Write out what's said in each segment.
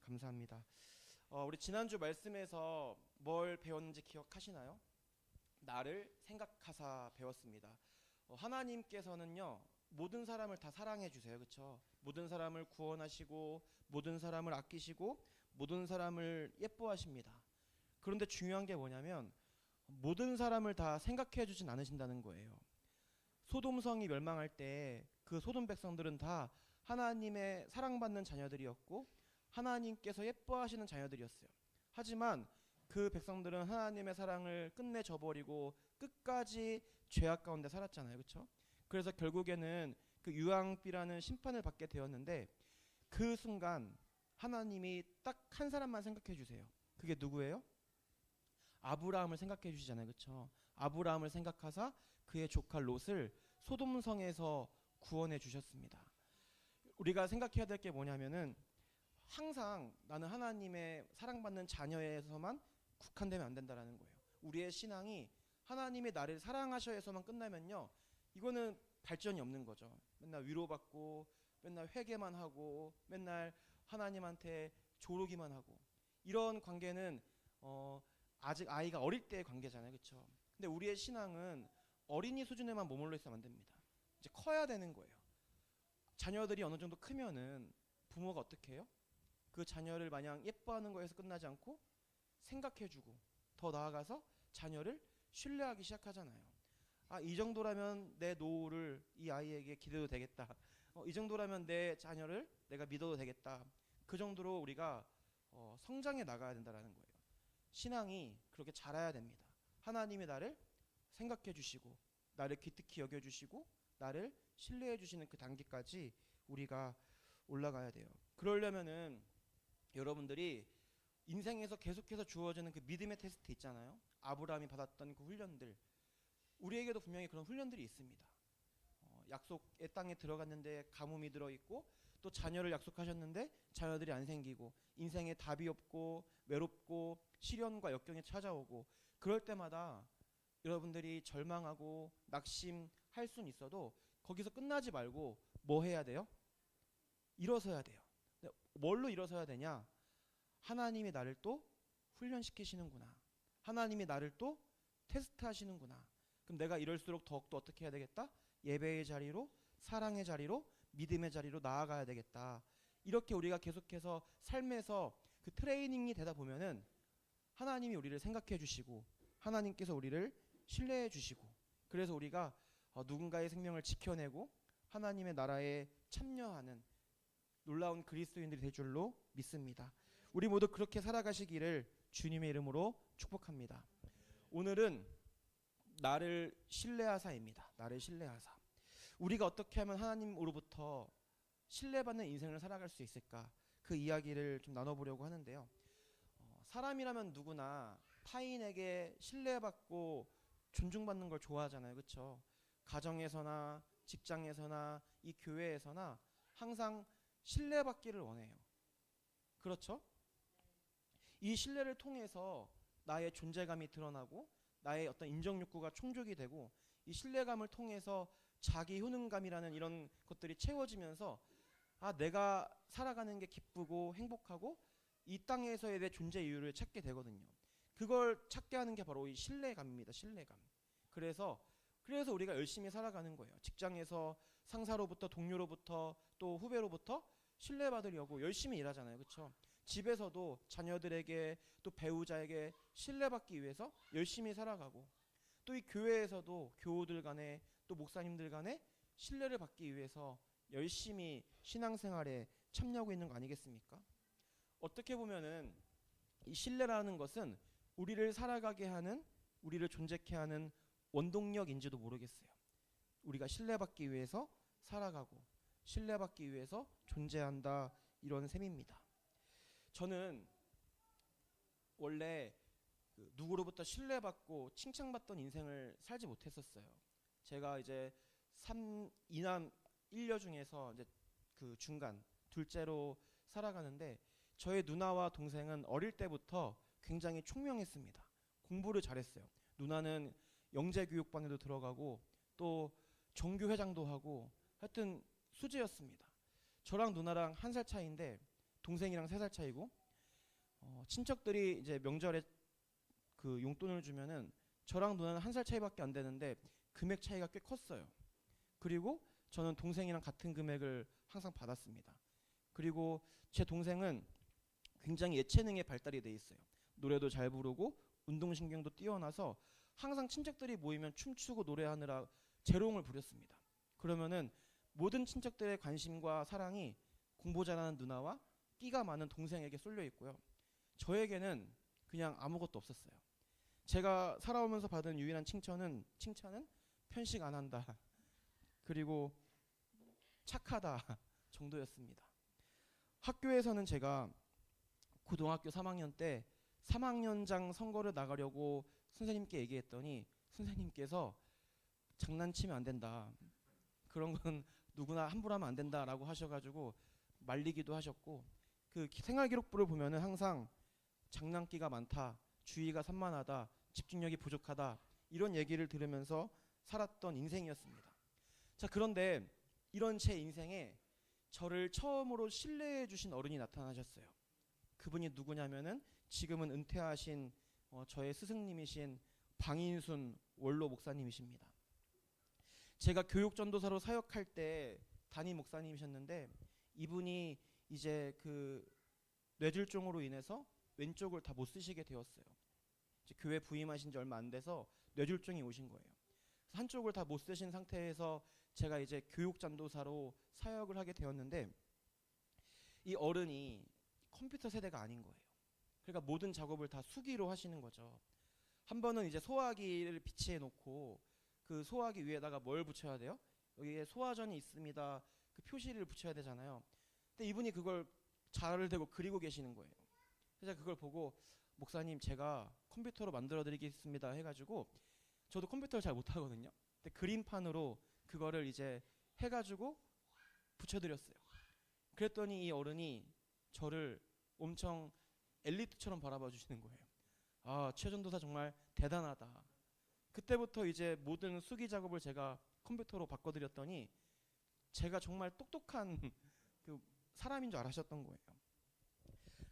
감사합니다. 우리 지난주 말씀에서 뭘 배웠는지 기억하시나요? 나를 생각하사 배웠습니다. 하나님께서는요, 모든 사람을 다 사랑해 주세요. 그렇죠? 모든 사람을 구원하시고 모든 사람을 아끼시고 모든 사람을 예뻐하십니다. 그런데 중요한 게 뭐냐면 모든 사람을 다 생각해 주진 않으신다는 거예요. 소돔성이 멸망할 때 그 소돔 백성들은 다 하나님의 사랑받는 자녀들이었고 하나님께서 예뻐하시는 자녀들이었어요. 하지만 그 백성들은 하나님의 사랑을 끝내 저버리고 끝까지 죄악 가운데 살았잖아요. 그렇죠? 그래서 결국에는 그 유황비라는 심판을 받게 되었는데 그 순간 하나님이 딱 한 사람만 생각해 주세요. 그게 누구예요? 아브라함을 생각해 주시잖아요. 그렇죠? 아브라함을 생각하사 그의 조카 롯을 소돔성에서 구원해 주셨습니다. 우리가 생각해야 될 게 뭐냐면은 항상 나는 하나님의 사랑받는 자녀에서만 국한되면 안 된다라는 거예요. 우리의 신앙이 하나님이 나를 사랑하셔서만 끝나면요, 이거는 발전이 없는 거죠. 맨날 위로받고 맨날 회개만 하고 맨날 하나님한테 조르기만 하고 이런 관계는 아직 아이가 어릴 때의 관계잖아요. 그렇죠? 근데 우리의 신앙은 어린이 수준에만 머물러 있으면 안 됩니다. 이제 커야 되는 거예요. 자녀들이 어느 정도 크면은 부모가 어떻게 해요? 그 자녀를 마냥 예뻐하는 거에서 끝나지 않고 생각해주고 더 나아가서 자녀를 신뢰하기 시작하잖아요. 아, 이 정도라면 내 노후를 이 아이에게 기대도 되겠다. 이 정도라면 내 자녀를 내가 믿어도 되겠다. 그 정도로 우리가 성장해 나가야 된다는 거예요. 신앙이 그렇게 자라야 됩니다. 하나님이 나를 생각해 주시고 나를 기특히 여겨 주시고 나를 신뢰해 주시는 그 단계까지 우리가 올라가야 돼요. 그러려면은 여러분들이 인생에서 계속해서 주어지는 그 믿음의 테스트 있잖아요. 아브라함이 받았던 그 훈련들, 우리에게도 분명히 그런 훈련들이 있습니다. 약속의 땅에 들어갔는데 가뭄이 들어있고 또 자녀를 약속하셨는데 자녀들이 안 생기고 인생에 답이 없고 외롭고 시련과 역경이 찾아오고 그럴 때마다 여러분들이 절망하고 낙심할 수는 있어도 거기서 끝나지 말고 뭐 해야 돼요? 일어서야 돼요. 뭘로 일어서야 되냐? 하나님이 나를 또 훈련시키시는구나. 하나님이 나를 또 테스트하시는구나. 그럼 내가 이럴수록 더욱더 어떻게 해야 되겠다? 예배의 자리로, 사랑의 자리로, 믿음의 자리로 나아가야 되겠다. 이렇게 우리가 계속해서 삶에서 그 트레이닝이 되다 보면은 하나님이 우리를 생각해 주시고 하나님께서 우리를 신뢰해 주시고 그래서 우리가 누군가의 생명을 지켜내고 하나님의 나라에 참여하는 놀라운 그리스도인들이 될 줄로 믿습니다. 우리 모두 그렇게 살아가시기를 주님의 이름으로 축복합니다. 오늘은 나를 신뢰하사입니다. 나를 신뢰하사. 우리가 어떻게 하면 하나님으로부터 신뢰받는 인생을 살아갈 수 있을까? 그 이야기를 좀 나눠보려고 하는데요. 사람이라면 누구나 타인에게 신뢰받고 존중받는 걸 좋아하잖아요. 그렇죠? 가정에서나 직장에서나 이 교회에서나 항상 신뢰받기를 원해요. 그렇죠? 이 신뢰를 통해서 나의 존재감이 드러나고 나의 어떤 인정 욕구가 충족이 되고 이 신뢰감을 통해서 자기 효능감이라는 이런 것들이 채워지면서 아, 내가 살아가는 게 기쁘고 행복하고 이 땅에서의 내 존재 이유를 찾게 되거든요. 그걸 찾게 하는 게 바로 이 신뢰감입니다. 신뢰감. 그래서 우리가 열심히 살아가는 거예요. 직장에서 상사로부터 동료로부터 또 후배로부터 신뢰받으려고 열심히 일하잖아요. 그렇죠? 집에서도 자녀들에게 또 배우자에게 신뢰받기 위해서 열심히 살아가고 또 이 교회에서도 교우들 간에 또 목사님들 간에 신뢰를 받기 위해서 열심히 신앙생활에 참여하고 있는 거 아니겠습니까? 어떻게 보면은 이 신뢰라는 것은 우리를 살아가게 하는 우리를 존재케 하는 원동력인지도 모르겠어요. 우리가 신뢰받기 위해서 살아가고 신뢰받기 위해서 존재한다 이런 셈입니다. 저는 원래 누구로부터 신뢰받고 칭찬받던 인생을 살지 못했었어요. 제가 이제 2남 1녀 중에서 이제 그 중간 둘째로 살아가는데 저의 누나와 동생은 어릴 때부터 굉장히 총명했습니다. 공부를 잘했어요. 누나는 영재교육반에도 들어가고 또 종교회장도 하고 하여튼 수재였습니다. 저랑 누나랑 1살 차이인데 동생이랑 3살 차이고 친척들이 이제 명절에 그 용돈을 주면은 저랑 누나는 1살 차이밖에 안 되는데 금액 차이가 꽤 컸어요. 그리고 저는 동생이랑 같은 금액을 항상 받았습니다. 그리고 제 동생은 굉장히 예체능에 발달이 돼 있어요. 노래도 잘 부르고 운동신경도 뛰어나서 항상 친척들이 모이면 춤추고 노래하느라 재롱을 부렸습니다. 그러면은 모든 친척들의 관심과 사랑이 공부 잘하는 누나와 끼가 많은 동생에게 쏠려 있고요. 저에게는 그냥 아무것도 없었어요. 제가 살아오면서 받은 유일한 칭찬은 편식 안 한다. 그리고 착하다 정도였습니다. 학교에서는 제가 고등학교 3학년 때 3학년장 선거를 나가려고 선생님께 얘기했더니 선생님께서 장난치면 안 된다. 그런 건 누구나 함부로 하면 안 된다라고 하셔가지고 말리기도 하셨고 그 생활기록부를 보면은 항상 장난기가 많다, 주의가 산만하다, 집중력이 부족하다 이런 얘기를 들으면서 살았던 인생이었습니다. 자, 그런데 이런 제 인생에 저를 처음으로 신뢰해 주신 어른이 나타나셨어요. 그분이 누구냐면은 지금은 은퇴하신 저의 스승님이신 방인순 원로 목사님이십니다. 제가 교육전도사로 사역할 때 담임 목사님이셨는데 이분이 이제 그 뇌졸중으로 인해서 왼쪽을 다 못 쓰시게 되었어요. 이제 교회 부임하신 지 얼마 안 돼서 뇌졸중이 오신 거예요. 한쪽을 다 못 쓰신 상태에서 제가 이제 교육전도사로 사역을 하게 되었는데 이 어른이 컴퓨터 세대가 아닌 거예요. 그러니까 모든 작업을 다 수기로 하시는 거죠. 한 번은 이제 소화기를 비치해 놓고 그 소화기 위에다가 뭘 붙여야 돼요? 여기에 소화전이 있습니다. 그 표시를 붙여야 되잖아요. 근데 이분이 그걸 자를 대고 그리고 계시는 거예요. 그래서 그걸 보고 목사님 제가 컴퓨터로 만들어 드리겠습니다 해가지고 저도 컴퓨터를 잘 못하거든요. 근데 그림판으로 그거를 이제 해가지고 붙여드렸어요. 그랬더니 이 어른이 저를 엄청 엘리트처럼 바라봐 주시는 거예요. 아, 최전도사 정말 대단하다. 그때부터 이제 모든 수기 작업을 제가 컴퓨터로 바꿔드렸더니 제가 정말 똑똑한 그 사람인 줄 알으셨던 거예요.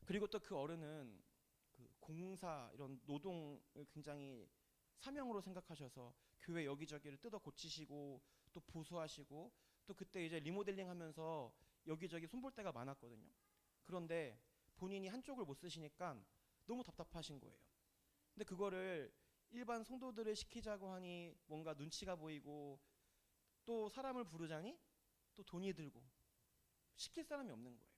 그리고 또 그 어른은 그 공사 이런 노동을 굉장히 사명으로 생각하셔서 교회 여기저기를 뜯어 고치시고 또 보수하시고 또 그때 이제 리모델링 하면서 여기저기 손볼 데가 많았거든요. 그런데 본인이 한쪽을 못 쓰시니까 너무 답답하신 거예요. 근데 그거를 일반 성도들을 시키자고 하니 뭔가 눈치가 보이고 또 사람을 부르자니 또 돈이 들고 시킬 사람이 없는 거예요.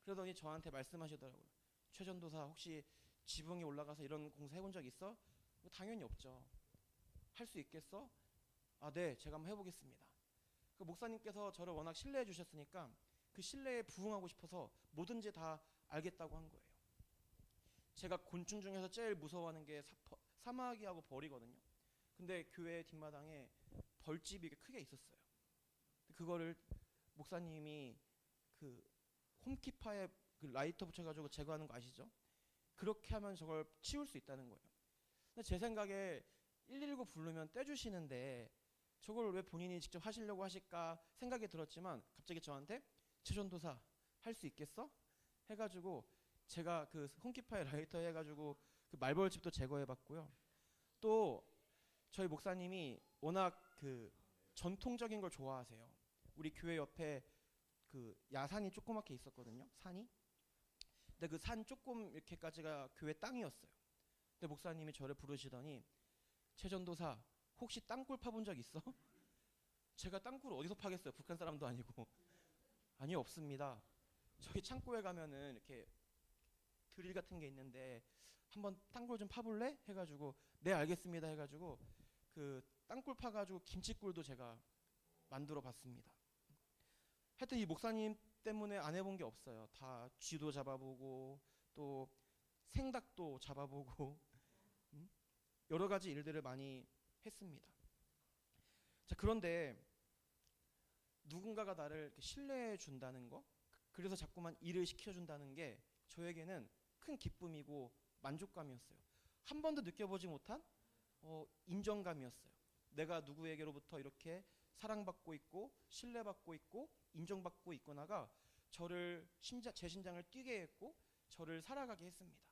그러더니 저한테 말씀하시더라고요. 최전도사 혹시 지붕에 올라가서 이런 공사 해본 적 있어? 당연히 없죠. 할 수 있겠어? 아, 네, 제가 한번 해보겠습니다. 그 목사님께서 저를 워낙 신뢰해 주셨으니까 그 신뢰에 부응하고 싶어서 뭐든지 다 알겠다고 한 거예요. 제가 곤충 중에서 제일 무서워하는 게 사마귀하고 벌이거든요. 근데 교회 뒷마당에 벌집이 크게 있었어요. 그거를 목사님이 그 홈키파에 그 라이터 붙여가지고 제거하는 거 아시죠? 그렇게 하면 저걸 치울 수 있다는 거예요. 근데 제 생각에 119 부르면 떼주시는데 저걸 왜 본인이 직접 하시려고 하실까 생각이 들었지만 갑자기 저한테 최전도사 할 수 있겠어? 해가지고 제가 그 홈키파에 라이터 해가지고 그 말벌집도 제거해봤고요. 또 저희 목사님이 워낙 그 전통적인 걸 좋아하세요. 우리 교회 옆에 그 야산이 조그맣게 있었거든요. 산이. 근데 그 산 조금 이렇게까지가 교회 땅이었어요. 근데 목사님이 저를 부르시더니 최전도사 혹시 땅굴 파본 적 있어? 제가 땅굴을 어디서 파겠어요? 북한 사람도 아니고. 아니요, 없습니다. 저희 창고에 가면은 이렇게 드릴 같은 게 있는데 한번 땅굴 좀 파볼래? 해가지고 네 알겠습니다 해가지고 그 땅굴 파가지고 김치굴도 제가 만들어 봤습니다. 하여튼 이 목사님 때문에 안 해본 게 없어요. 다 쥐도 잡아보고 또 생닭도 잡아보고 여러 가지 일들을 많이 했습니다. 자, 그런데 누군가가 나를 이렇게 신뢰해 준다는 거, 그래서 자꾸만 일을 시켜준다는 게 저에게는 큰 기쁨이고 만족감이었어요. 한 번도 느껴보지 못한 인정감이었어요. 내가 누구에게로부터 이렇게 사랑받고 있고 신뢰받고 있고 인정받고 있구나가 제 심장을 뛰게 했고 저를 살아가게 했습니다.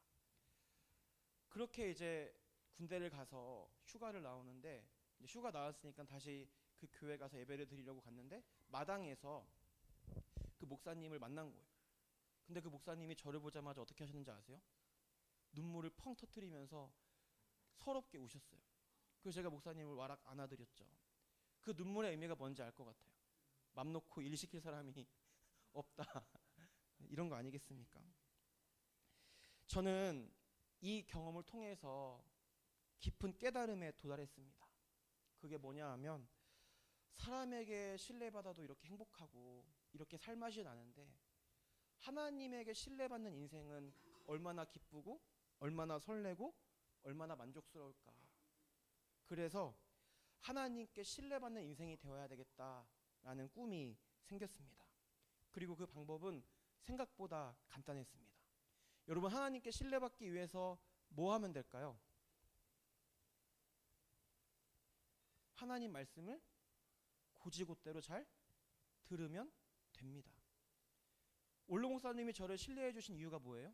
그렇게 이제 군대를 가서 휴가를 나오는데, 이제 휴가 나왔으니까 다시 그 교회 가서 예배를 드리려고 갔는데 마당에서 그 목사님을 만난 거예요. 근데 그 목사님이 저를 보자마자 어떻게 하셨는지 아세요? 눈물을 펑 터뜨리면서 서럽게 우셨어요. 그래서 제가 목사님을 와락 안아드렸죠. 그 눈물의 의미가 뭔지 알 것 같아요. 맘 놓고 일 시킬 사람이 없다. 이런 거 아니겠습니까? 저는 이 경험을 통해서 깊은 깨달음에 도달했습니다. 그게 뭐냐 하면, 사람에게 신뢰받아도 이렇게 행복하고 이렇게 살맛이 나는데, 하나님에게 신뢰받는 인생은 얼마나 기쁘고 얼마나 설레고 얼마나 만족스러울까. 그래서 하나님께 신뢰받는 인생이 되어야 되겠다라는 꿈이 생겼습니다. 그리고 그 방법은 생각보다 간단했습니다. 여러분, 하나님께 신뢰받기 위해서 뭐 하면 될까요? 하나님 말씀을 곧이곧대로 잘 들으면 됩니다. 올로 목사님이 저를 신뢰해 주신 이유가 뭐예요?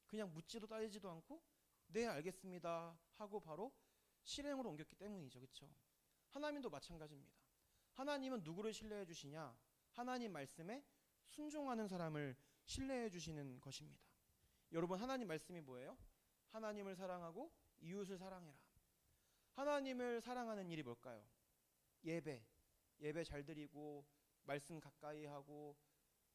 그냥 묻지도 따지지도 않고 네 알겠습니다 하고 바로 실행으로 옮겼기 때문이죠. 그렇죠? 하나님도 마찬가지입니다. 하나님은 누구를 신뢰해 주시냐? 하나님 말씀에 순종하는 사람을 신뢰해 주시는 것입니다. 여러분, 하나님 말씀이 뭐예요? 하나님을 사랑하고 이웃을 사랑해라. 하나님을 사랑하는 일이 뭘까요? 예배 잘 드리고 말씀 가까이 하고,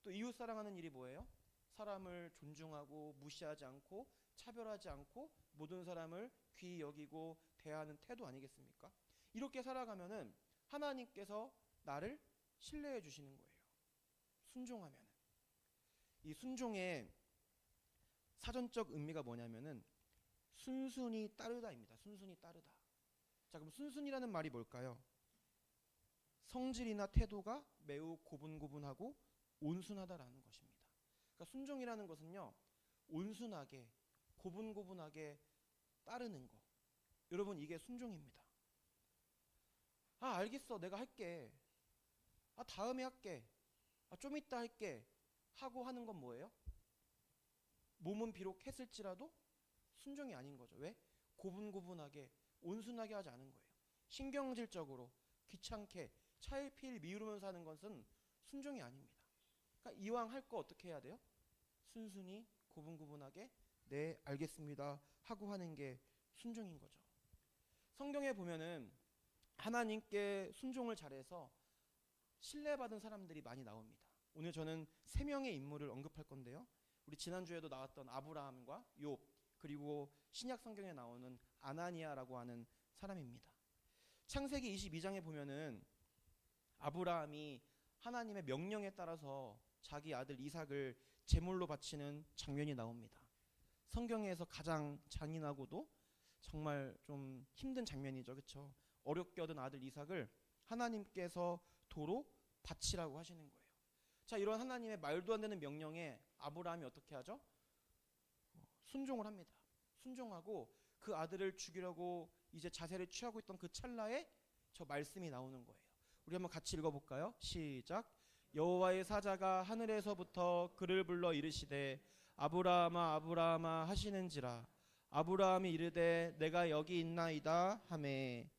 또 이웃 사랑하는 일이 뭐예요? 사람을 존중하고 무시하지 않고 차별하지 않고 모든 사람을 귀히 여기고 대하는 태도 아니겠습니까? 이렇게 살아가면은 하나님께서 나를 신뢰해 주시는 거예요. 순종하면은. 이 순종의 사전적 의미가 뭐냐면은 순순히 따르다입니다. 순순히 따르다. 자, 그럼 순순이라는 말이 뭘까요? 성질이나 태도가 매우 고분고분하고 온순하다라는 것입니다. 그러니까 순종이라는 것은요, 온순하게 고분고분하게 따르는 거. 여러분, 이게 순종입니다. 아, 알겠어, 내가 할게. 아, 다음에 할게. 아, 좀 이따 할게 하고 하는 건 뭐예요? 몸은 비록 했을지라도 순종이 아닌 거죠. 왜? 고분고분하게 온순하게 하지 않은 거예요. 신경질적으로 귀찮게 차일피일 미루면서 하는 것은 순종이 아닙니다. 그러니까 이왕 할 거 어떻게 해야 돼요? 순순히 고분고분하게 네 알겠습니다 하고 하는 게 순종인 거죠. 성경에 보면은 하나님께 순종을 잘해서 신뢰받은 사람들이 많이 나옵니다. 오늘 저는 3명의 인물을 언급할 건데요. 우리 지난주에도 나왔던 아브라함과 욥, 그리고 신약 성경에 나오는 아나니아라고 하는 사람입니다. 창세기 22장에 보면은 아브라함이 하나님의 명령에 따라서 자기 아들 이삭을 제물로 바치는 장면이 나옵니다. 성경에서 가장 잔인하고도 정말 좀 힘든 장면이죠. 그렇죠? 어렵게 얻은 아들 이삭을 하나님께서 도로 바치라고 하시는 거예요. 자, 이런 하나님의 말도 안 되는 명령에 아브라함이 어떻게 하죠? 순종을 합니다. 순종하고 그 아들을 죽이려고 이제 자세를 취하고 있던 그 찰나에 저 말씀이 나오는 거예요. 우리 한번 같이 읽어볼까요? 시작. 여호와의 사자가 하늘에서부터 그를 불러 이르시되 아브라함아 아브라함아 하시는지라. 아브라함이 이르되 내가 여기 있나이다 하매.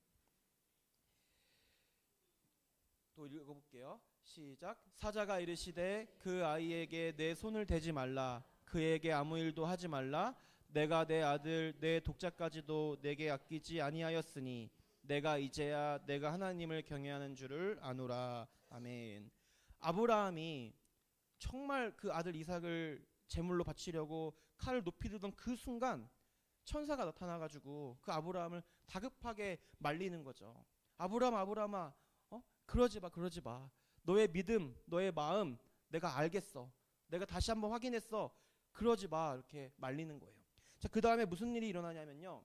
또 읽어볼게요. 시작. 사자가 이르시되 그 아이에게 내 손을 대지 말라. 그에게 아무 일도 하지 말라. 내가 내 아들 내 독자까지도 내게 아끼지 아니하였으니 내가 이제야 내가 하나님을 경외하는 줄을 아노라. 아멘. 아브라함이 정말 그 아들 이삭을 제물로 바치려고 칼을 높이 들던 그 순간 천사가 나타나가지고 그 아브라함을 다급하게 말리는 거죠. 아브라함아 그러지 마. 너의 믿음, 너의 마음 내가 알겠어. 내가 다시 한번 확인했어. 그러지 마. 이렇게 말리는 거예요. 자, 그 다음에 무슨 일이 일어나냐면요.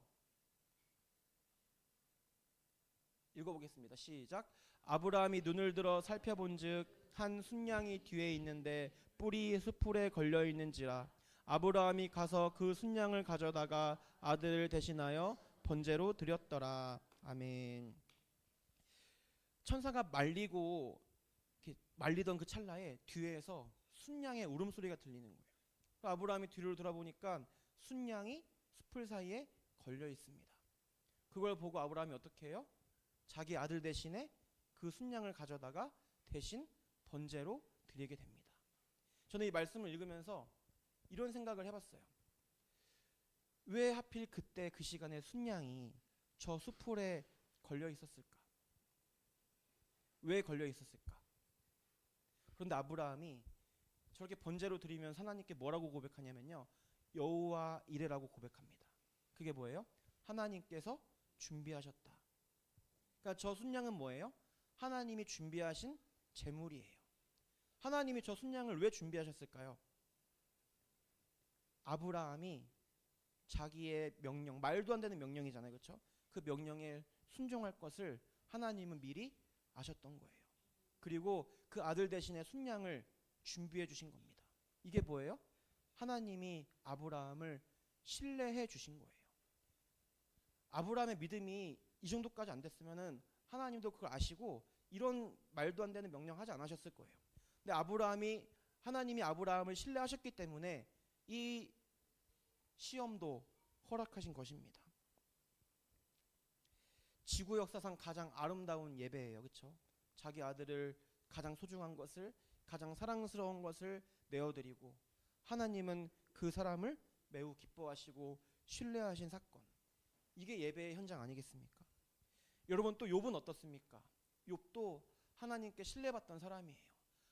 읽어보겠습니다. 시작. 아브라함이 눈을 들어 살펴본즉 한 순양이 뒤에 있는데 뿔이 숯불에 걸려 있는지라. 아브라함이 가서 그 순양을 가져다가 아들을 대신하여 번제로 드렸더라. 아멘. 천사가 말리던 그 찰나에 뒤에서 순양의 울음소리가 들리는 거예요. 아브라함이 뒤를 돌아보니까 순양이 숲을 사이에 걸려 있습니다. 그걸 보고 아브라함이 어떻게 해요? 자기 아들 대신에 그 순양을 가져다가 대신 번제로 드리게 됩니다. 저는 이 말씀을 읽으면서 이런 생각을 해봤어요. 왜 하필 그때 그 시간에 순양이 저 숲풀에 걸려 있었을까? 왜 걸려 있었을까? 그런데 아브라함이 저렇게 번제로 드리면 하나님께 뭐라고 고백하냐면요, 여호와 이레라고 고백합니다. 그게 뭐예요? 하나님께서 준비하셨다. 그러니까 저 순양은 뭐예요? 하나님이 준비하신 제물이에요. 하나님이 저 순양을 왜 준비하셨을까요? 아브라함이 자기의 명령, 말도 안 되는 명령이잖아요, 그렇죠? 그 명령에 순종할 것을 하나님은 미리 아셨던 거예요. 그리고 그 아들 대신에 순양을 준비해 주신 겁니다. 이게 뭐예요? 하나님이 아브라함을 신뢰해 주신 거예요. 아브라함의 믿음이 이 정도까지 안 됐으면은 하나님도 그걸 아시고 이런 말도 안 되는 명령 하지 않으셨을 거예요. 근데 하나님이 아브라함을 신뢰하셨기 때문에 이 시험도 허락하신 것입니다. 지구 역사상 가장 아름다운 예배예요, 그렇죠? 자기 아들을 가장 소중한 것을, 가장 사랑스러운 것을 내어드리고 하나님은 그 사람을 매우 기뻐하시고 신뢰하신 사건. 이게 예배의 현장 아니겠습니까? 여러분, 또 욥은 어떻습니까? 욥도 하나님께 신뢰받던 사람이에요.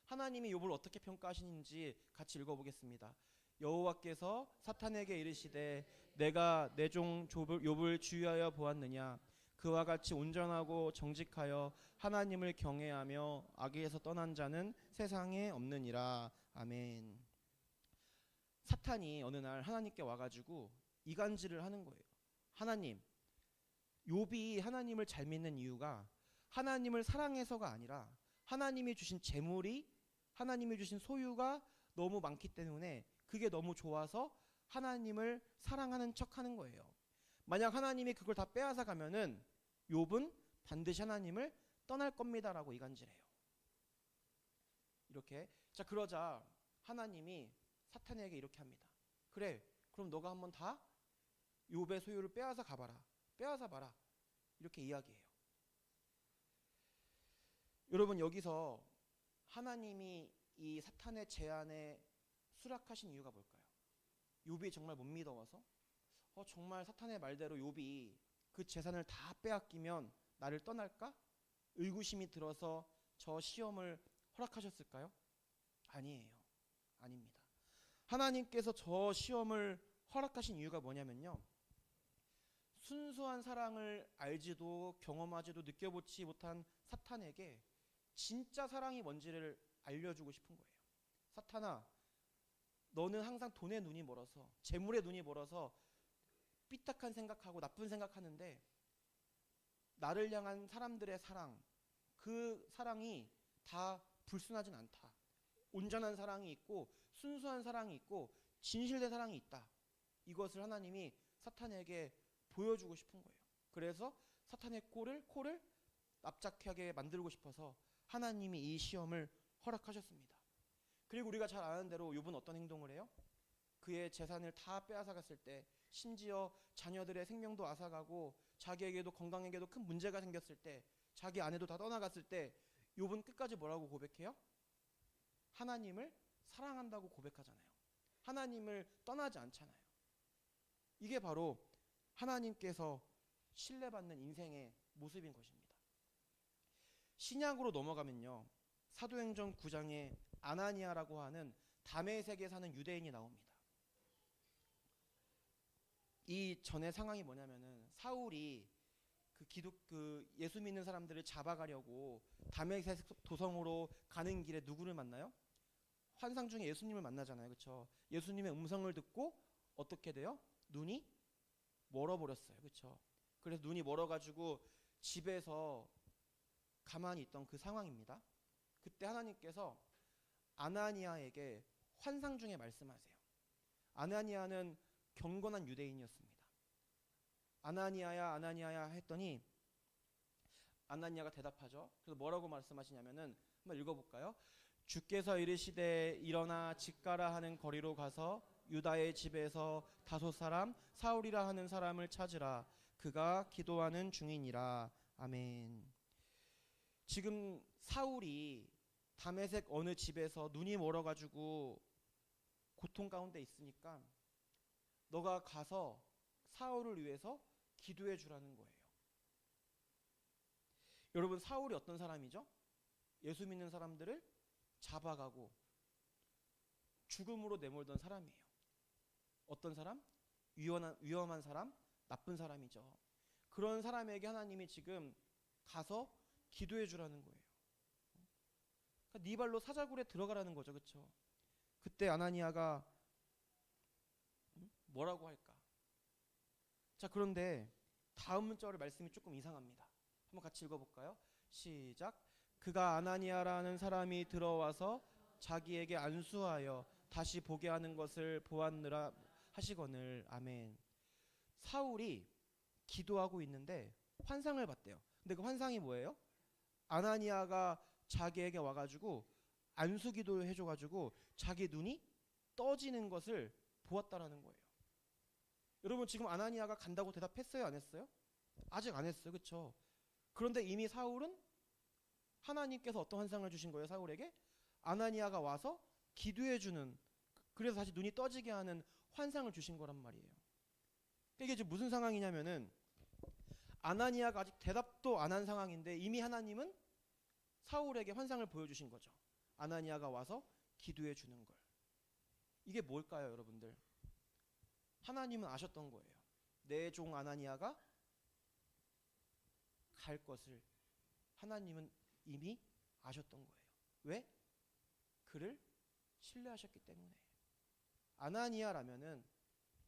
하나님이 욥을 어떻게 평가하시는지 같이 읽어보겠습니다. 여호와께서 사탄에게 이르시되 내가 내 종 욥을 주의하여 보았느냐? 그와 같이 온전하고 정직하여 하나님을 경외하며 악에서 떠난 자는 세상에 없느니라. 아멘. 사탄이 어느 날 하나님께 와가지고 이간질을 하는 거예요. 하나님, 욥이 하나님을 잘 믿는 이유가 하나님을 사랑해서가 아니라 하나님이 주신 재물이, 하나님이 주신 소유가 너무 많기 때문에 그게 너무 좋아서 하나님을 사랑하는 척하는 거예요. 만약 하나님이 그걸 다 빼앗아 가면은 욥은 반드시 하나님을 떠날 겁니다라고 이간질해요. 이렇게. 자, 그러자 하나님이 사탄에게 이렇게 합니다. 그래, 그럼 너가 한번 다 욥의 소유를 빼앗아 가봐라. 빼앗아 봐라. 이렇게 이야기해요. 여러분, 여기서 하나님이 이 사탄의 제안에 수락하신 이유가 뭘까요? 욥이 정말 못 믿어와서 정말 사탄의 말대로 욥이 그 재산을 다 빼앗기면 나를 떠날까? 의구심이 들어서 저 시험을 허락하셨을까요? 아니에요. 아닙니다. 하나님께서 저 시험을 허락하신 이유가 뭐냐면요, 순수한 사랑을 알지도 경험하지도 느껴보지 못한 사탄에게 진짜 사랑이 뭔지를 알려주고 싶은 거예요. 사탄아, 너는 항상 돈에 눈이 멀어서, 재물에 눈이 멀어서 삐딱한 생각하고 나쁜 생각하는데 나를 향한 사람들의 사랑, 그 사랑이 다 불순하진 않다. 온전한 사랑이 있고 순수한 사랑이 있고 진실된 사랑이 있다. 이것을 하나님이 사탄에게 보여주고 싶은 거예요. 그래서 사탄의 코를 납작하게 만들고 싶어서 하나님이 이 시험을 허락하셨습니다. 그리고 우리가 잘 아는 대로 욥은 어떤 행동을 해요? 그의 재산을 다 빼앗아갔을 때, 심지어 자녀들의 생명도 앗아가고 자기에게도 건강에게도 큰 문제가 생겼을 때, 자기 아내도 다 떠나갔을 때 욥은 끝까지 뭐라고 고백해요? 하나님을 사랑한다고 고백하잖아요. 하나님을 떠나지 않잖아요. 이게 바로 하나님께서 신뢰받는 인생의 모습인 것입니다. 신약으로 넘어가면요, 사도행전 9장에 아나니아라고 하는 다메섹에 사는 유대인이 나옵니다. 이 전의 상황이 뭐냐면은 사울이 예수 믿는 사람들을 잡아가려고 다메섹 도성으로 가는 길에 누구를 만나요? 환상 중에 예수님을 만나잖아요, 그렇죠? 예수님의 음성을 듣고 어떻게 돼요? 눈이 멀어버렸어요, 그렇죠? 그래서 눈이 멀어가지고 집에서 가만히 있던 그 상황입니다. 그때 하나님께서 아나니아에게 환상 중에 말씀하세요. 아나니아는 경건한 유대인이었습니다. 아나니아야, 아나니아야 했더니 아나니아가 대답하죠. 그래서 뭐라고 말씀하시냐면은 한번 읽어볼까요? 주께서 이르시되 일어나 직가라 하는 거리로 가서 유다의 집에서 다섯 사람 사울이라 하는 사람을 찾으라. 그가 기도하는 중이니라. 아멘. 지금 사울이 다메섹 어느 집에서 눈이 멀어가지고 고통 가운데 있으니까 너가 가서 사울을 위해서 기도해 주라는 거예요. 여러분, 사울이 어떤 사람이죠? 예수 믿는 사람들을 잡아가고 죽음으로 내몰던 사람이에요. 어떤 사람? 위험한 사람, 나쁜 사람이죠. 그런 사람에게 하나님이 지금 가서 기도해 주라는 거예요. 그러니까 네 발로 사자굴에 들어가라는 거죠. 그렇죠? 그때 아나니아가 뭐라고 할까? 자, 그런데 다음 문자의 말씀이 조금 이상합니다. 한번 같이 읽어볼까요? 시작. 그가 아나니아라는 사람이 들어와서 자기에게 안수하여 다시 보게 하는 것을 보았느라 하시거늘. 아멘. 사울이 기도하고 있는데 환상을 봤대요. 근데 그 환상이 뭐예요? 아나니아가 자기에게 와가지고 안수 기도를 해줘가지고 자기 눈이 떠지는 것을 보았다라는 거예요. 여러분, 지금 아나니아가 간다고 대답했어요? 안 했어요? 아직 안 했어요. 그렇죠? 그런데 이미 사울은 하나님께서 어떤 환상을 주신 거예요? 사울에게 아나니아가 와서 기도해주는, 그래서 다시 눈이 떠지게 하는 환상을 주신 거란 말이에요. 이게 지금 무슨 상황이냐면은 아나니아가 아직 대답도 안 한 상황인데 이미 하나님은 사울에게 환상을 보여주신 거죠. 아나니아가 와서 기도해 주는 걸. 이게 뭘까요, 여러분들? 하나님은 아셨던 거예요. 내 종 아나니아가 갈 것을 하나님은 이미 아셨던 거예요. 왜? 그를 신뢰하셨기 때문에. 아나니아라면은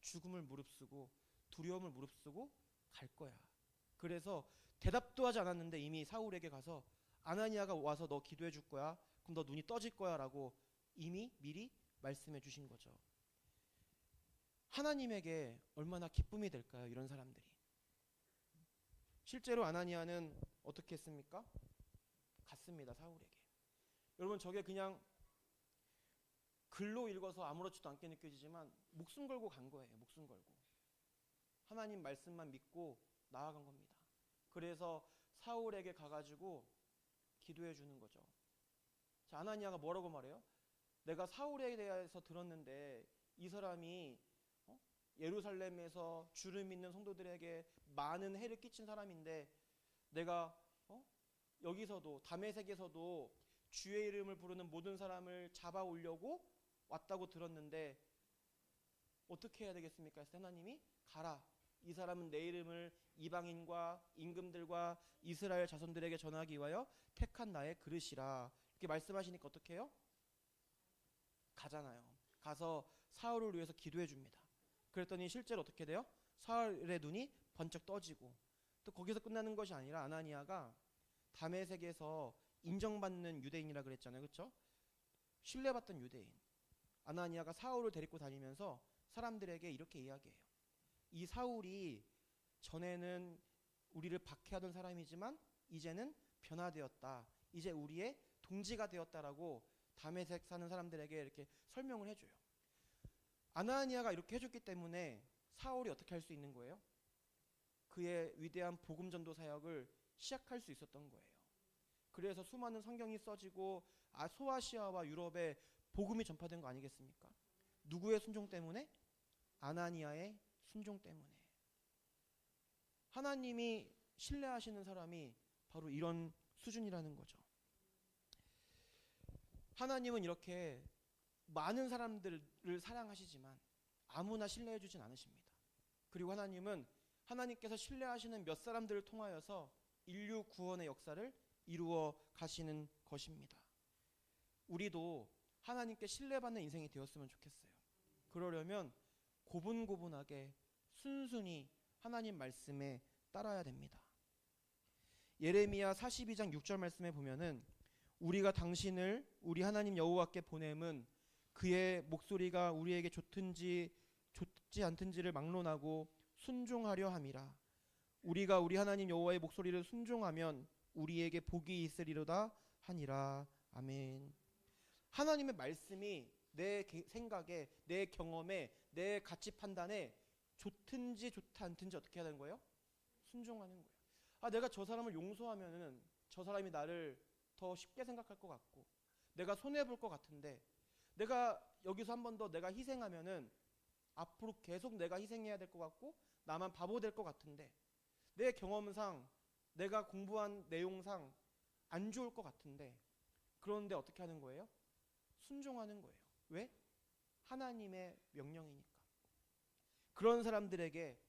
죽음을 무릅쓰고 두려움을 무릅쓰고 갈 거야. 그래서 대답도 하지 않았는데 이미 사울에게 가서 아나니아가 와서 너 기도해 줄 거야. 그럼 너 눈이 떠질 거야 라고 이미 미리 말씀해 주신 거죠. 하나님에게 얼마나 기쁨이 될까요? 이런 사람들이. 실제로 아나니아는 어떻게 했습니까? 갔습니다. 사울에게. 여러분, 저게 그냥 글로 읽어서 아무렇지도 않게 느껴지지만 목숨 걸고 간 거예요. 목숨 걸고. 하나님 말씀만 믿고 나아간 겁니다. 그래서 사울에게 가가지고 기도해 주는 거죠. 자, 아나니아가 뭐라고 말해요? 내가 사울에 대해서 들었는데 이 사람이 예루살렘에서 주를 믿는 성도들에게 많은 해를 끼친 사람인데 내가 여기서도 다메섹에서도 주의 이름을 부르는 모든 사람을 잡아오려고 왔다고 들었는데 어떻게 해야 되겠습니까? 그래서 하나님이 가라. 이 사람은 내 이름을 이방인과 임금들과 이스라엘 자손들에게 전하기 위하여 택한 나의 그릇이라. 이렇게 말씀하시니까 어떻게 해요? 가잖아요. 가서 사울을 위해서 기도해 줍니다. 그랬더니 실제로 어떻게 돼요? 사울의 눈이 번쩍 떠지고, 또 거기서 끝나는 것이 아니라 아나니아가 다메섹에서 인정받는 유대인이라 그랬잖아요. 그렇죠? 신뢰받던 유대인. 아나니아가 사울을 데리고 다니면서 사람들에게 이렇게 이야기해요. 이 사울이 전에는 우리를 박해하던 사람이지만 이제는 변화되었다. 이제 우리의 동지가 되었다라고 다메섹 사는 사람들에게 이렇게 설명을 해줘요. 아나니아가 이렇게 해줬기 때문에 사울이 어떻게 할 수 있는 거예요? 그의 위대한 복음 전도 사역을 시작할 수 있었던 거예요. 그래서 수많은 성경이 써지고 소아시아와 유럽에 복음이 전파된 거 아니겠습니까? 누구의 순종 때문에? 아나니아의 순종 때문에. 하나님이 신뢰하시는 사람이 바로 이런 수준이라는 거죠. 하나님은 이렇게 많은 사람들을 사랑하시지만 아무나 신뢰해 주진 않으십니다. 그리고 하나님은 하나님께서 신뢰하시는 몇 사람들을 통하여서 인류 구원의 역사를 이루어 가시는 것입니다. 우리도 하나님께 신뢰받는 인생이 되었으면 좋겠어요. 그러려면 고분고분하게 순순히 하나님 말씀에 따라야 됩니다. 예레미야 42장 6절 말씀에 보면은 우리가 당신을 우리 하나님 여호와께 보냄은 그의 목소리가 우리에게 좋든지 좋지 않든지를 막론하고 순종하려 함이라. 우리가 우리 하나님 여호와의 목소리를 순종하면 우리에게 복이 있으리로다 하니라. 아멘. 하나님의 말씀이 내 생각에, 내 경험에, 내 가치 판단에 좋든지 좋지 않든지 어떻게 해야 되는 거예요? 순종하는 거예요. 아, 내가 저 사람을 용서하면은 저 사람이 나를 더 쉽게 생각할 것 같고, 내가 손해 볼 것 같은데, 내가 여기서 한 번 더 내가 희생하면은 앞으로 계속 내가 희생해야 될 것 같고, 나만 바보 될 것 같은데, 내 경험상, 내가 공부한 내용상 안 좋을 것 같은데, 그런데 어떻게 하는 거예요? 순종하는 거예요. 왜? 하나님의 명령이니까. 그런 사람들에게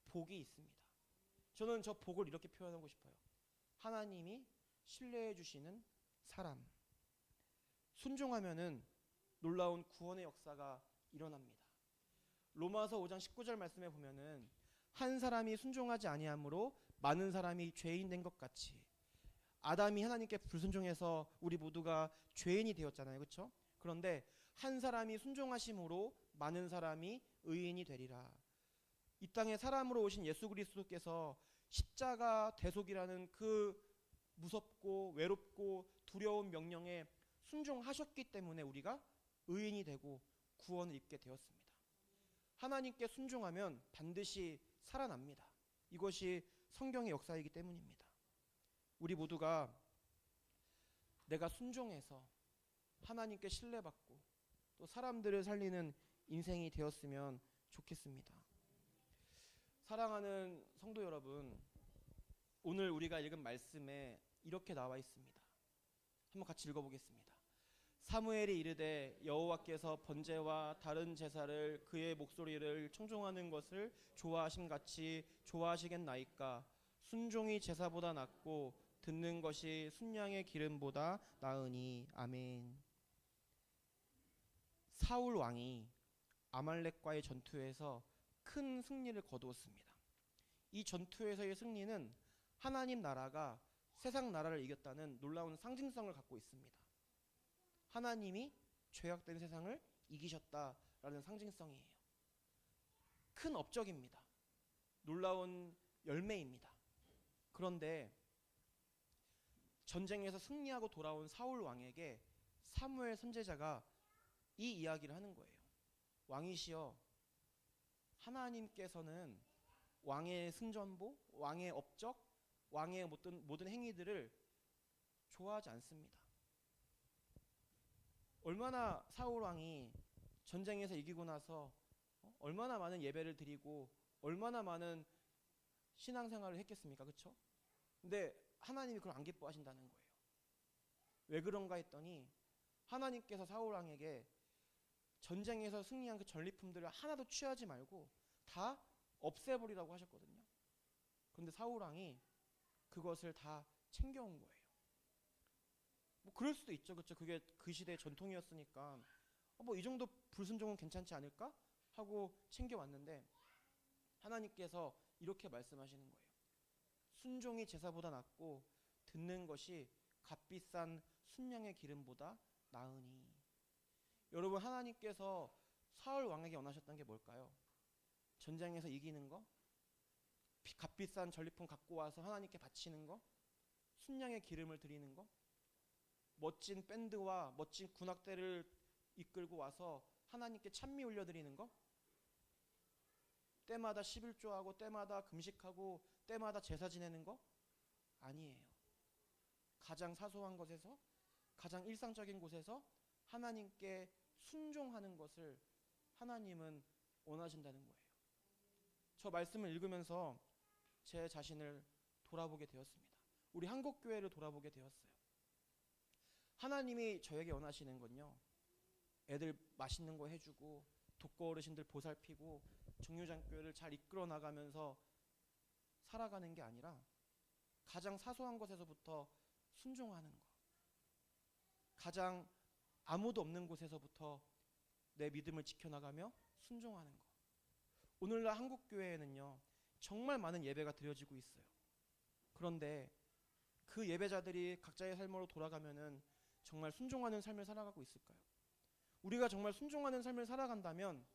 복이 있습니다. 저는 저 복을 이렇게 표현하고 싶어요. 하나님이 신뢰해 주시는 사람. 순종하면은 놀라운 구원의 역사가 일어납니다. 로마서 5장 19절 말씀에 보면은 한 사람이 순종하지 아니함으로 많은 사람이 죄인 된 것 같이, 아담이 하나님께 불순종해서 우리 모두가 죄인이 되었잖아요. 그렇죠? 그런데 한 사람이 순종하심으로 많은 사람이 의인이 되리라. 이 땅에 사람으로 오신 예수 그리스도께서 십자가 대속이라는 그 무섭고 외롭고 두려운 명령에 순종하셨기 때문에 우리가 의인이 되고 구원을 입게 되었습니다. 하나님께 순종하면 반드시 살아납니다. 이것이 성경의 역사이기 때문입니다. 우리 모두가 내가 순종해서 하나님께 신뢰받고 또 사람들을 살리는 인생이 되었으면 좋겠습니다. 사랑하는 성도 여러분, 오늘 우리가 읽은 말씀에 이렇게 나와 있습니다. 한번 같이 읽어보겠습니다. 사무엘이 이르되 여호와께서 번제와 다른 제사를 그의 목소리를 청종하는 것을 좋아하심같이 좋아하시겠나이까. 순종이 제사보다 낫고 듣는 것이 순양의 기름보다 나으니. 아멘. 사울 왕이 아말렉과의 전투에서 큰 승리를 거두었습니다. 이 전투에서의 승리는 하나님 나라가 세상 나라를 이겼다는 놀라운 상징성을 갖고 있습니다. 하나님이 죄악된 세상을 이기셨다라는 상징성이에요. 큰 업적입니다. 놀라운 열매입니다. 그런데 전쟁에서 승리하고 돌아온 사울 왕에게 사무엘 선지자가 이 이야기를 하는 거예요. 왕이시여, 하나님께서는 왕의 승전보, 왕의 업적, 왕의 모든 행위들을 좋아하지 않습니다. 얼마나 사울 왕이 전쟁에서 이기고 나서 얼마나 많은 예배를 드리고 얼마나 많은 신앙생활을 했겠습니까? 그렇죠? 근데 하나님이 그걸 안 기뻐하신다는 거예요. 왜 그런가 했더니 하나님께서 사울 왕에게 전쟁에서 승리한 그 전리품들을 하나도 취하지 말고 다 없애버리라고 하셨거든요. 그런데 사울 왕이 그것을 다 챙겨온 거예요. 뭐 그럴 수도 있죠. 그렇죠? 그게 그 시대의 전통이었으니까 뭐 이 정도 불순종은 괜찮지 않을까 하고 챙겨왔는데 하나님께서 이렇게 말씀하시는 거예요. 순종이 제사보다 낫고 듣는 것이 값비싼 순양의 기름보다 나으니. 여러분, 하나님께서 사울 왕에게 원하셨던 게 뭘까요? 전쟁에서 이기는 거? 값비싼 전리품 갖고 와서 하나님께 바치는 거? 순양의 기름을 드리는 거? 멋진 밴드와 멋진 군악대를 이끌고 와서 하나님께 찬미 올려드리는 거? 때마다 11조하고 때마다 금식하고 때마다 제사 지내는 거? 아니에요. 가장 사소한 것에서, 가장 일상적인 곳에서 하나님께 순종하는 것을 하나님은 원하신다는 거예요. 저 말씀을 읽으면서 제 자신을 돌아보게 되었습니다. 우리 한국교회를 돌아보게 되었어요. 하나님이 저에게 원하시는 건요, 애들 맛있는 거 해주고 독거 어르신들 보살피고 정류장교회를 잘 이끌어 나가면서 살아가는 게 아니라 가장 사소한 것에서부터 순종하는 거, 가장 아무도 없는 곳에서부터 내 믿음을 지켜나가며 순종하는 거. 오늘날 한국교회에는요, 정말 많은 예배가 드려지고 있어요. 그런데 그 예배자들이 각자의 삶으로 돌아가면은 정말 순종하는 삶을 살아가고 있을까요? 우리가 정말 순종하는 삶을 살아간다면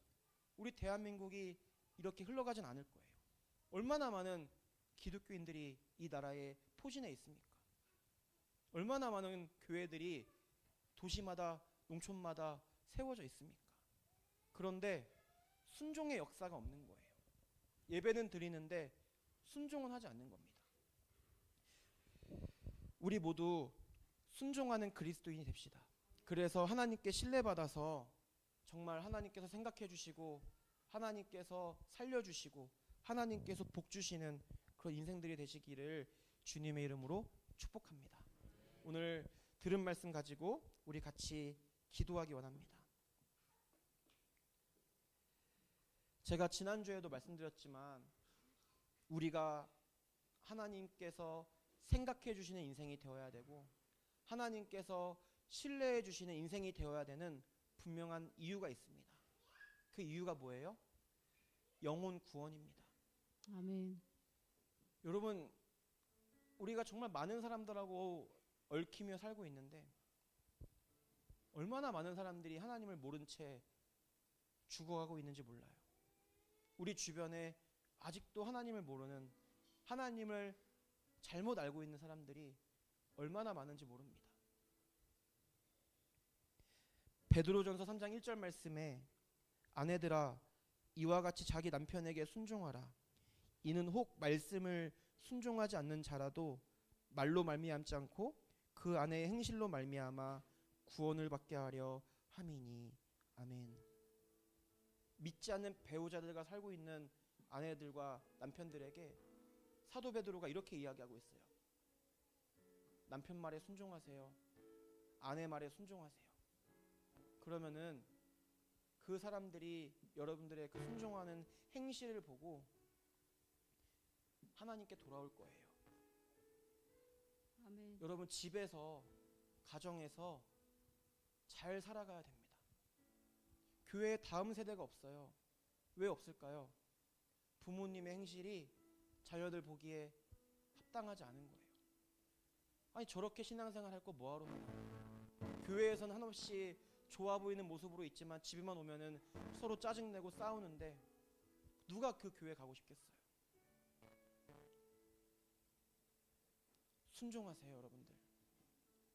우리 대한민국이 이렇게 흘러가진 않을 거예요. 얼마나 많은 기독교인들이 이 나라에 포진해 있습니까? 얼마나 많은 교회들이 도시마다 농촌마다 세워져 있습니까? 그런데 순종의 역사가 없는 거예요. 예배는 드리는데 순종은 하지 않는 겁니다. 우리 모두 순종하는 그리스도인이 됩시다. 그래서 하나님께 신뢰받아서 정말 하나님께서 생각해 주시고 하나님께서 살려주시고 하나님께서 복 주시는 그런 인생들이 되시기를 주님의 이름으로 축복합니다. 오늘 들은 말씀 가지고 우리 같이 기도하기 원합니다. 제가 지난주에도 말씀드렸지만 우리가 하나님께서 생각해 주시는 인생이 되어야 되고 하나님께서 신뢰해 주시는 인생이 되어야 되는 분명한 이유가 있습니다. 그 이유가 뭐예요? 영혼 구원입니다. 아멘. 여러분, 우리가 정말 많은 사람들하고 얽히며 살고 있는데 얼마나 많은 사람들이 하나님을 모른 채 죽어가고 있는지 몰라요. 우리 주변에 아직도 하나님을 모르는, 하나님을 잘못 알고 있는 사람들이 얼마나 많은지 모릅니다. 베드로전서 3장 1절 말씀에 아내들아 이와 같이 자기 남편에게 순종하라. 이는 혹 말씀을 순종하지 않는 자라도 말로 말미암지 않고 그 아내의 행실로 말미암아 구원을 받게 하려 함이니. 아멘. 믿지 않는 배우자들과 살고 있는 아내들과 남편들에게 사도 베드로가 이렇게 이야기하고 있어요. 남편 말에 순종하세요. 아내 말에 순종하세요. 그러면은 그 사람들이 여러분들의 그 순종하는 행실을 보고 하나님께 돌아올 거예요. 아멘. 여러분 집에서 가정에서 잘 살아가야 됩니다. 교회에 다음 세대가 없어요. 왜 없을까요? 부모님의 행실이 자녀들 보기에 합당하지 않은 거예요. 아니 저렇게 신앙생활 할 거 뭐하러 하나? 교회에서는 한없이 좋아 보이는 모습으로 있지만 집에만 오면은 서로 짜증내고 싸우는데 누가 그 교회 가고 싶겠어요? 순종하세요, 여러분들.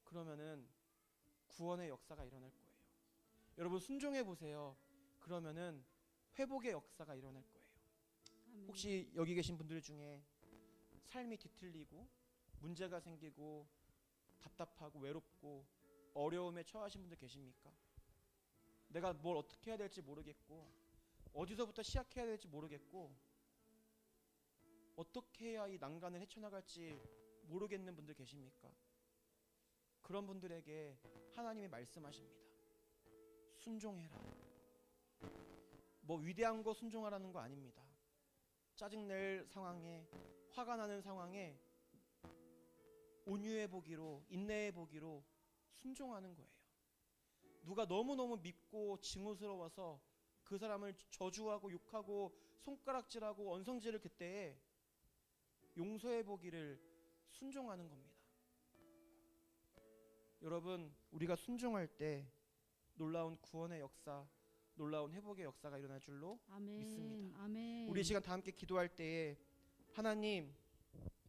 그러면은 구원의 역사가 일어날 거예요. 여러분 순종해 보세요. 그러면은 회복의 역사가 일어날 거예요. 아멘. 혹시 여기 계신 분들 중에 삶이 뒤틀리고 문제가 생기고 답답하고 외롭고 어려움에 처하신 분들 계십니까? 내가 뭘 어떻게 해야 될지 모르겠고 어디서부터 시작해야 될지 모르겠고 어떻게 해야 이 난간을 헤쳐나갈지 모르겠는 분들 계십니까? 그런 분들에게 하나님이 말씀하십니다. 순종해라. 뭐 위대한 거 순종하라는 거 아닙니다. 짜증낼 상황에, 화가 나는 상황에 온유해 보기로, 인내해 보기로 순종하는 거예요. 누가 너무너무 밉고 징후스러워서 그 사람을 저주하고 욕하고 손가락질하고 언성질을 그때에 용서해 보기를 순종하는 겁니다. 여러분, 우리가 순종할 때 놀라운 구원의 역사, 놀라운 회복의 역사가 일어날 줄로 아멘. 믿습니다. 아멘. 우리 이 시간 다 함께 기도할 때에 하나님,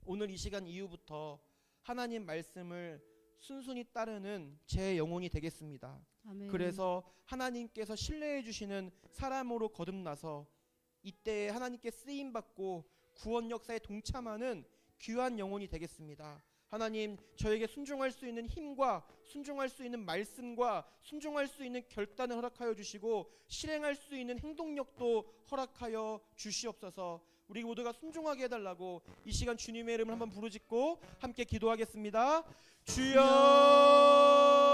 오늘 이 시간 이후부터 하나님 말씀을 순순히 따르는 제 영혼이 되겠습니다. 아멘. 그래서 하나님께서 신뢰해 주시는 사람으로 거듭나서 이때에 하나님께 쓰임 받고 구원 역사에 동참하는 귀한 영혼이 되겠습니다. 하나님, 저에게 순종할 수 있는 힘과 순종할 수 있는 말씀과 순종할 수 있는 결단을 허락하여 주시고 실행할 수 있는 행동력도 허락하여 주시옵소서. 우리 모두가 순종하게 해달라고 이 시간 주님의 이름을 한번 부르짖고 함께 기도하겠습니다. 주여